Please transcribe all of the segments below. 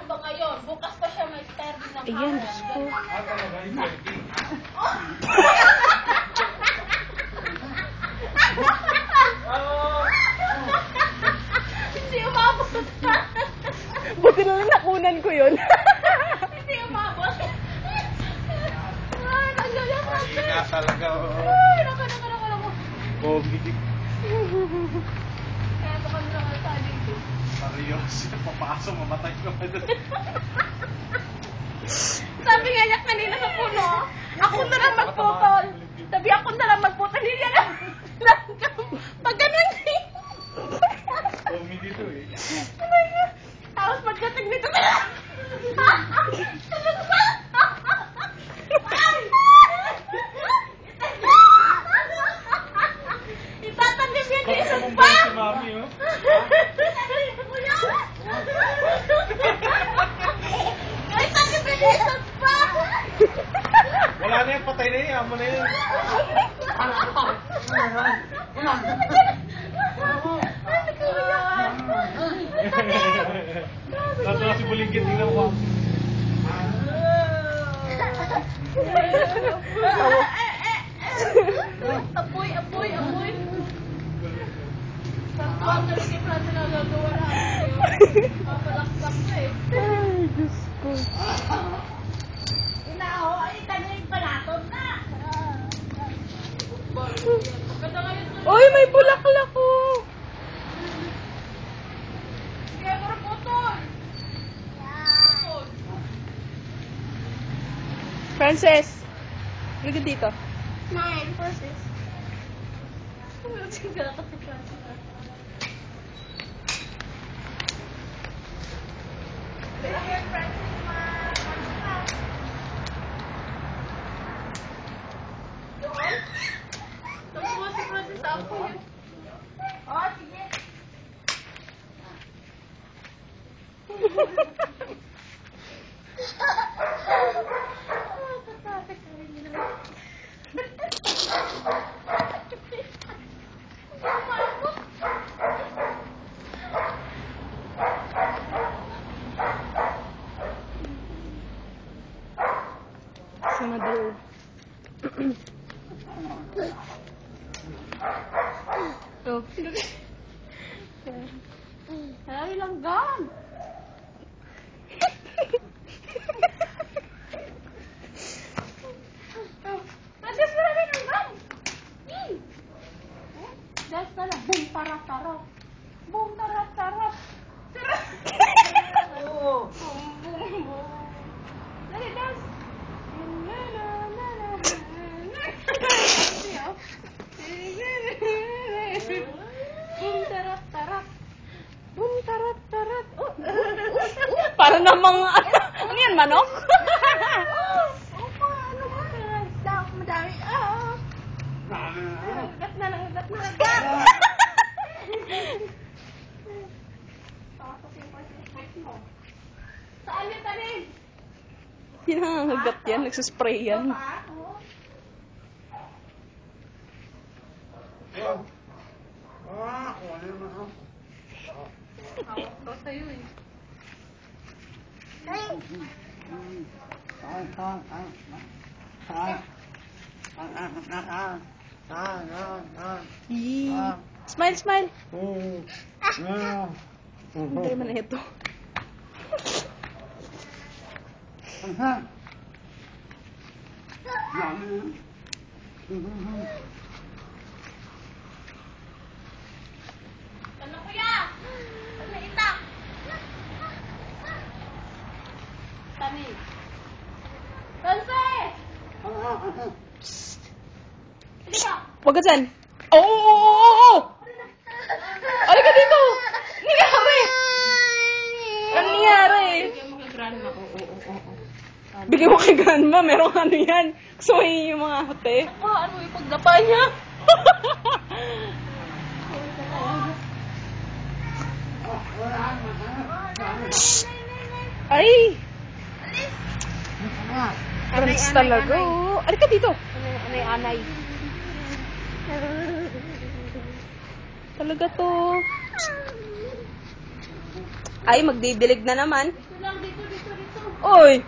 ba ngayon? Bukas pa siya may start ng Ayan, Diyos ko. Hindi umabot. Buti na lang nakunan ko yun. Hindi umabot. Ay, naglalang natin. Nga talaga, oo. Ay, naku. Pogi. Kaya pa kami nakasabi ko. Seryoso, papasok, mamatay ka pa doon. Sabi nga niya kanina sa puno, ako na lang magputol. Sabi ako na lang magputol. Hindi niya lang. Pag ganun eh. Pogi dito eh. Tapos pagdating nito, itatanim yan Baka isa sumumbay pa. si Mami, oh. Ay, tanim yan isa pa. Wala na yan, patay na yan. Amo na yan. Tatawa si Bulinggit, tingnan ko. Apoy. Tatuan na rin yung natin nagagawa natin. Papalaksak na eh. Ay, Diyos ko. Inaho, ay tanim palatod na. Maganda ngayon to. Uy, may bulaklak ko. Sige, pero putol. Frances, halika dito. Smile, Francis. Sige, kasi Francis. Here, Francis, doon? Tapos si Francis ako yun. Oh, sige. Senador. Oh. Ay, langgam. Nandiyan mo rin langgam. Dahil pala, boom, tarap-tarap. Boom, tarap-tarap. Oo. Boom, boom, boom. Dali, dance. Boom, tarap-tarap. Boom, tarat, tarat. Oh, para namang, ano yan, manok? Opa, ano ba? Dahil madami. Nagat na. Saan yung tanin? Hinangagat yan, nagsaspray yan. Ito sa'yo eh. Smile, smile. Hindi man na ito. Ano kuya? Ano itak? Tanin. Francis! Hindi ka. Huwag ka dyan. Oo! Ano ka dito? Nangyari! Ano nangyari? Bigyan mo kay grandma. Bigyan mo kay grandma, merong ano yan. Gusto mo yung mga hate? Ano yung pagdapa niya? Ay! Friends talaga. Oh. Ano ka dito? Anay. Talaga to. Ay, magdidilig na naman. Dito lang, dito Oy!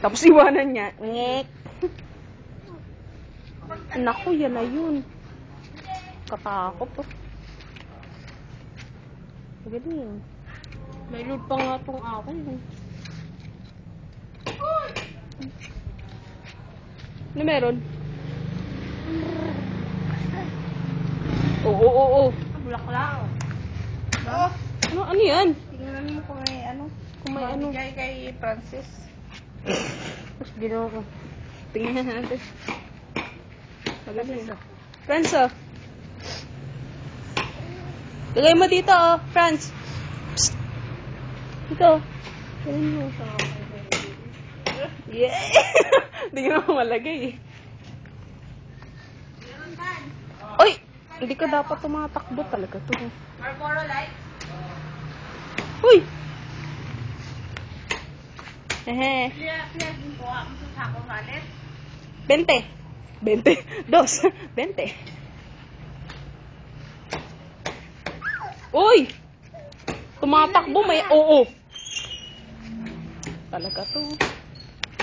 Tapos iwanan niya. Ngek. Naku, yan na yun. Katakot to. Galing. May load pa nga tong akin. Ano meron? Oo. Bulaklak. Ano yan? Tingnan mo kung may ano. Kung may ano. Bigay kay Francis. Tapos ginawa ko. Tingnan natin. Magaling. Franz, oh. Lagay mo dito, oh. Franz. Psst. Dito. Galing mo. Yeah! Hindi ko na malagay, eh. Uy! Hindi ka dapat tumatakbo talaga to. Marlboro Light. Uy! Hehe. Yes, po. Ang sasako malit. 20. 20. 2. 20. Uy! Tumatakbo, may oo. Talaga to.